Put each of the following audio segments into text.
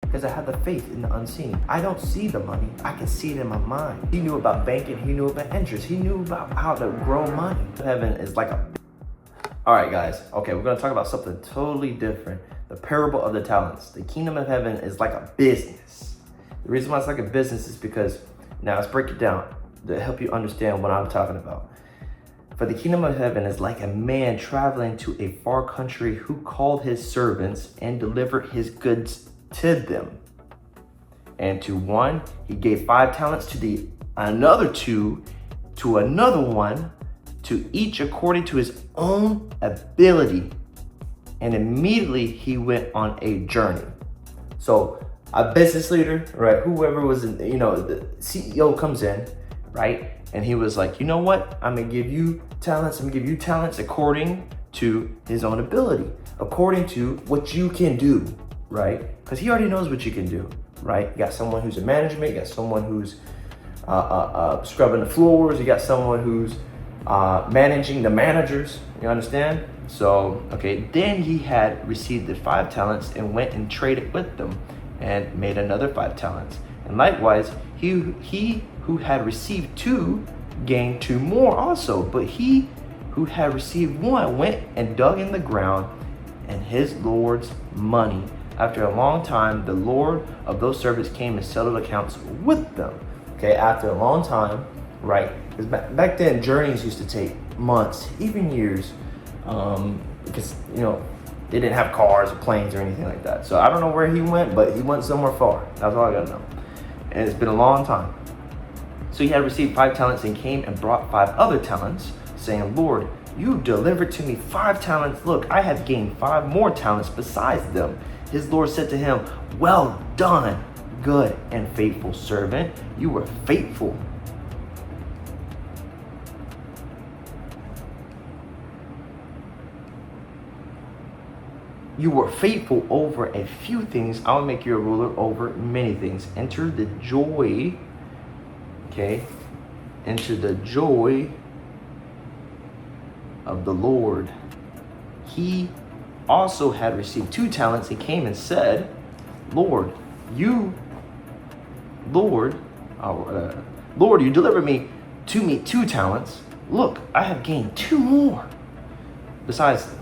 Because I have the faith in the unseen. I don't see the money. I can see it in my mind. He knew about banking. He knew about interest. He knew about how to grow money. Heaven is like a... All right, guys. Okay, we're going to talk about something totally different. The parable of the talents. The kingdom of heaven is like a business. The reason why it's like a business is because, now let's break it down to help you understand what I'm talking about. For the kingdom of heaven is like a man traveling to a far country who called his servants and delivered his goods to them. And to one, he gave 5 talents, to another 2, to another 1, to each according to his own ability. And immediately he went on a journey. So a business leader, right? Whoever was in, the CEO comes in, right? And he was like, you know what? I'm gonna give you talents. I'm gonna give you talents according to his own ability, according to what you can do, right? Because he already knows what you can do, right? You got someone who's in management. You got someone who's scrubbing the floors. You got someone who's managing the managers. You understand? So, okay. Then he had received the 5 talents and went and traded with them and made another 5 talents. And likewise, he who had received 2 gained 2 more also. But he who had received 1 went and dug in the ground and his Lord's money. After a long time, the Lord of those servants came and settled accounts with them. Okay, after a long time, right? Because back then, journeys used to take months, even years, because, they didn't have cars or planes or anything like that. So I don't know where he went, but he went somewhere far. That's all I gotta know. And it's been a long time. So he had received 5 talents and came and brought 5 other talents, saying, Lord, you delivered to me 5 talents. Look, I have gained 5 more talents besides them. His Lord said to him, well done, good and faithful servant. You were faithful. You were faithful over a few things. I'll make you a ruler over many things. Enter the joy, okay? Enter the joy of the Lord. He also had received 2 talents and came and said, Lord, you delivered to me 2 talents. Look, I have gained 2 more besides them.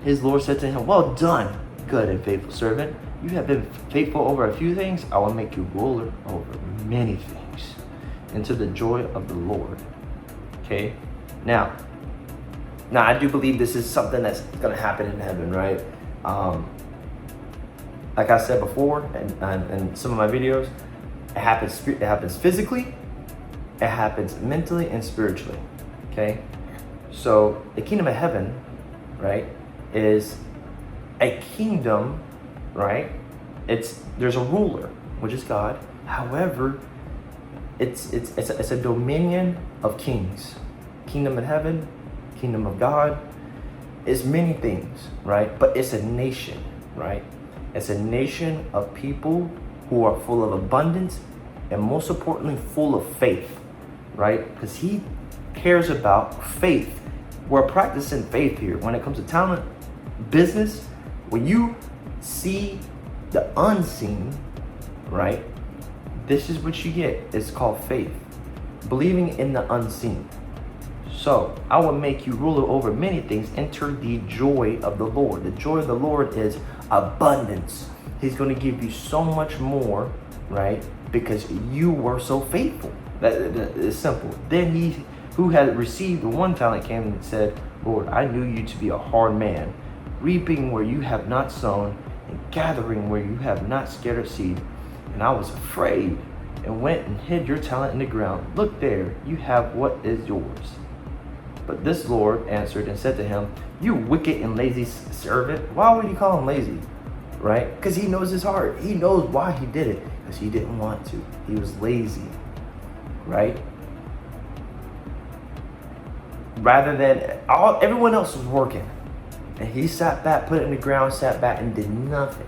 His Lord said to him, well done, good and faithful servant. You have been faithful over a few things. I will make you ruler over many things. Into the joy of the Lord. Okay? Now, I do believe this is something that's going to happen in heaven, right? Like I said before, and some of my videos, it happens physically, it happens mentally and spiritually. Okay? So the kingdom of heaven, right, is a kingdom, right? There's a ruler, which is God. However, it's a dominion of kings. Kingdom of heaven, kingdom of God is many things, right? But it's a nation, right? It's a nation of people who are full of abundance and most importantly, full of faith, right? Because he cares about faith. We're practicing faith here. When it comes to talent, business, when you see the unseen, right? This is what you get. It's called faith. Believing in the unseen. So I will make you ruler over many things. Enter the joy of the Lord. The joy of the Lord is abundance. He's going to give you so much more, right? Because you were so faithful. That is simple. Then he who had received the 1 talent came and said, Lord, I knew you to be a hard man, reaping where you have not sown and gathering where you have not scattered seed. And I was afraid and went and hid your talent in the ground. Look there, you have what is yours. But this Lord answered and said to him, you wicked and lazy servant. Why would he call him lazy? Right? Because he knows his heart. He knows why he did it. Because he didn't want to. He was lazy. Right? Rather than everyone else was working. And he sat back, put it in the ground, sat back and did nothing.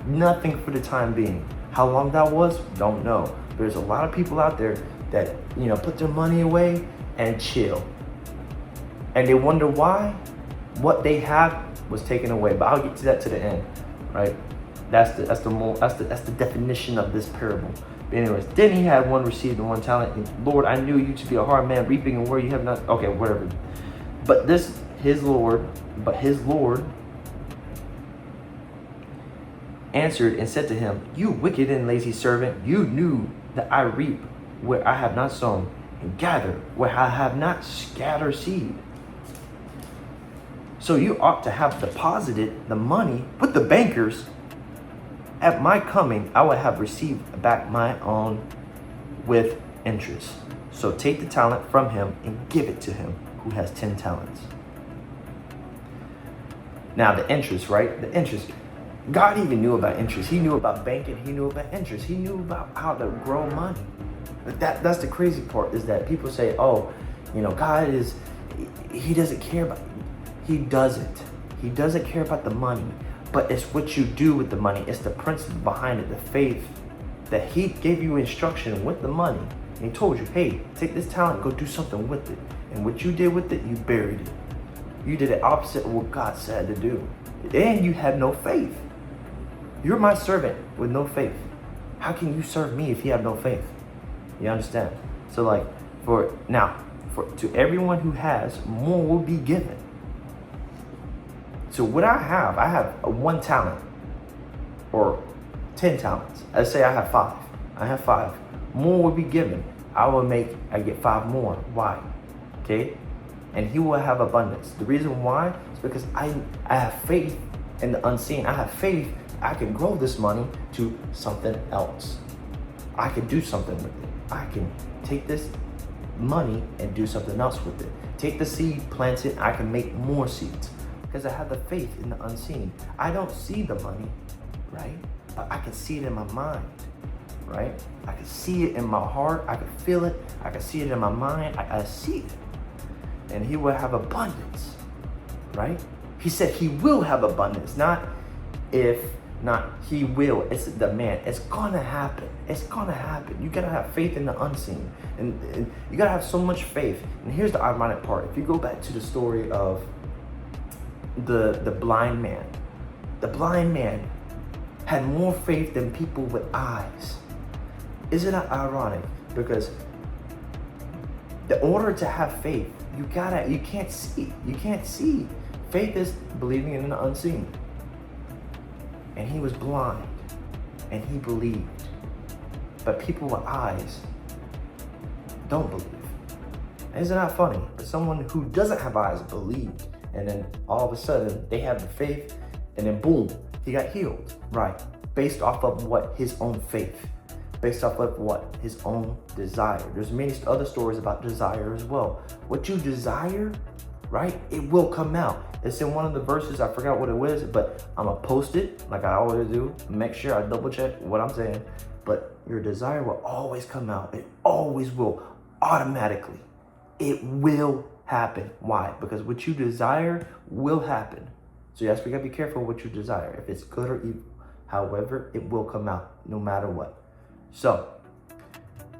Nothing for the time being. How long that was, don't know. There's a lot of people out there that, put their money away and chill. And they wonder why what they have was taken away. But I'll get to that to the end, right? That's the definition of this parable. But anyways, then he had one received and one talent. And Lord, I knew you to be a hard man, reaping and where you have not. Okay, whatever. But his Lord answered and said to him, you wicked and lazy servant, you knew that I reap where I have not sown, and gather where I have not scattered seed. So you ought to have deposited the money with the bankers. At my coming, I will have received back my own with interest. So take the talent from him and give it to him who has 10 talents. Now the interest, right? The interest. God even knew about interest. He knew about banking. He knew about interest. He knew about how to grow money. That's the crazy part, is that people say, oh, God he doesn't care about, he doesn't. He doesn't care about the money, but it's what you do with the money. It's the principle behind it, the faith that he gave you instruction with the money. And he told you, hey, take this talent, go do something with it. And what you did with it, you buried it. You did the opposite of what God said to do. And you had no faith. You're my servant with no faith. How can you serve me if you have no faith? You understand? So to everyone who has, more will be given. So what I have one talent or 10 talents. Let's say I have 5. I have 5. More will be given. I get 5 more. Why? Okay? And he will have abundance. The reason why is because I have faith in the unseen. I have faith I can grow this money to something else. I can do something with it. I can take this money and do something else with it. Take the seed, plant it, I can make more seeds. Because I have the faith in the unseen. I don't see the money, right? But I can see it in my mind, right? I can see it in my heart. I can feel it. I can see it in my mind. I see it. And he will have abundance, right? He said he will have abundance, not if, not he will. It's the man. It's gonna happen. It's gonna happen. You gotta have faith in the unseen, and you gotta have so much faith. And here's the ironic part. If you go back to the story of the blind man, the blind man had more faith than people with eyes. Isn't that ironic? Because in order to have faith, you can't see. Faith is believing in the unseen. And he was blind, and he believed. But people with eyes don't believe. Isn't that funny? But someone who doesn't have eyes believed, and then all of a sudden they have the faith, and then boom, he got healed. Right? Based off of what? His own faith. Based off of what? His own desire. There's many other stories about desire as well. What you desire, right? It will come out. It's in one of the verses, I forgot what it was, but I'm gonna post it like I always do. Make sure I double check what I'm saying. But your desire will always come out. It always will, automatically. It will happen. Why? Because what you desire will happen. So yes, we gotta be careful what you desire. If it's good or evil. However, it will come out no matter what. So,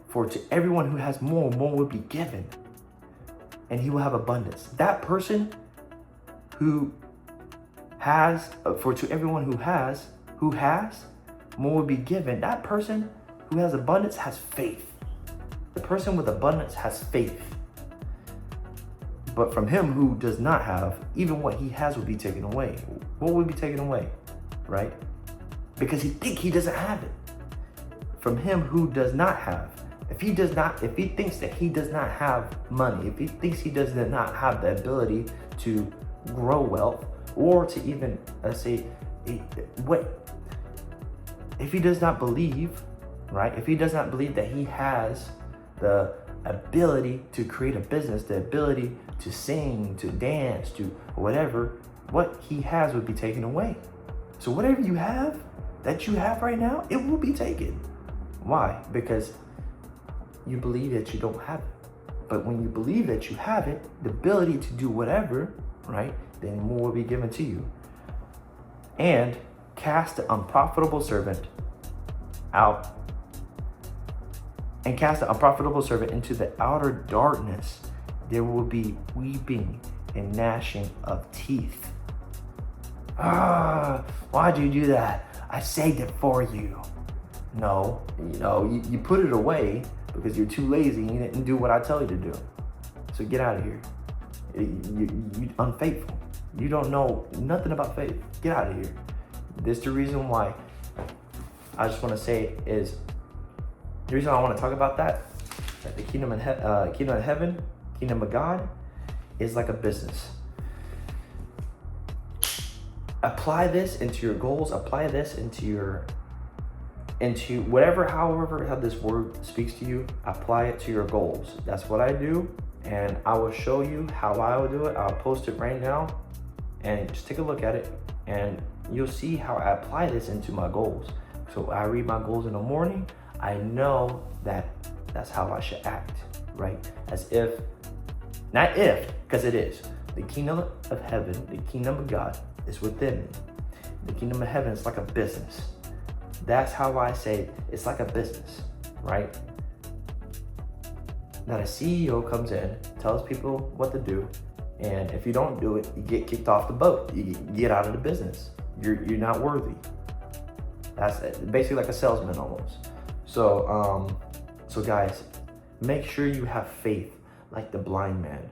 for to everyone who has more will be given. And he will have abundance. That person who has, to everyone who has, more will be given. That person who has abundance has faith. The person with abundance has faith. But from him who does not have, even what he has will be taken away. What will be taken away, right? Because he doesn't have it. From him who does not have, if he thinks that he does not have money, if he thinks he does not have the ability to grow wealth, or to even, let's say, if he does not believe, right? If he does not believe that he has the ability to create a business, the ability to sing, to dance, to whatever, what he has would be taken away. So whatever you have, that you have right now, it will be taken. Why? Because you believe that you don't have it. But when you believe that you have it, the ability to do whatever, right, then more will be given to you. And cast the unprofitable servant out. And cast the unprofitable servant into the outer darkness. There will be weeping and gnashing of teeth. Why'd you do that? I saved it for you. No, you put it away because you're too lazy and you didn't do what I tell you to do. So get out of here. You unfaithful. You don't know nothing about faith. Get out of here. This is the reason why I just want to say is the reason I want to talk about that the kingdom of heaven, kingdom of God is like a business. Apply this into your goals. Apply this into however how this word speaks to you. Apply it to your goals. That's what I do, and I will show you how I will do it. I'll post it right now, and just take a look at it, and you'll see how I apply this into my goals. So I read my goals in the morning. I know that that's how I should act, right? As if, not if, because it is. The kingdom of heaven, the kingdom of God is within me. The kingdom of heaven is like a business. That's how I say it's like a business, right? That a CEO comes in, tells people what to do, and if you don't do it, you get kicked off the boat. You get out of the business. You're not worthy. That's basically like a salesman almost. So guys, make sure you have faith like the blind man.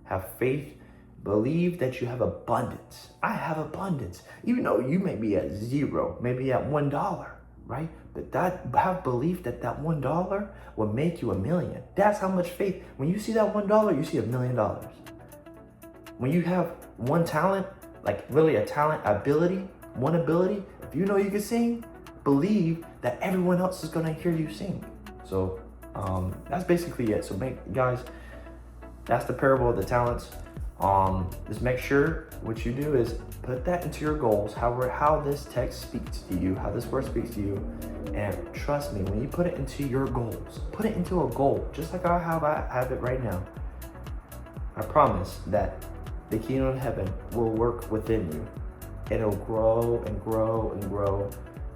Have faith. Believe that you have abundance. I have abundance. Even though you may be at zero, maybe at $1, right? But have belief that $1 will make you $1 million. That's how much faith. When you see that $1, you see $1 million. When you have one talent, like really a talent, one ability, if you know you can sing, believe that everyone else is gonna hear you sing. So that's basically it. So guys, that's the parable of the talents. Just make sure what you do is put that into your goals, how this text speaks to you, how this word speaks to you, and trust me, when you put it into your goals, put it into a goal, just like I have it right now. I promise that the kingdom of heaven will work within you. It'll grow and grow and grow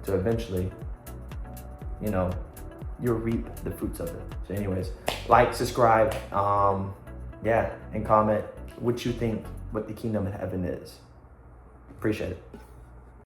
to eventually, you'll reap the fruits of it. So anyways, like, subscribe, and comment what you think what the kingdom of heaven is. Appreciate it.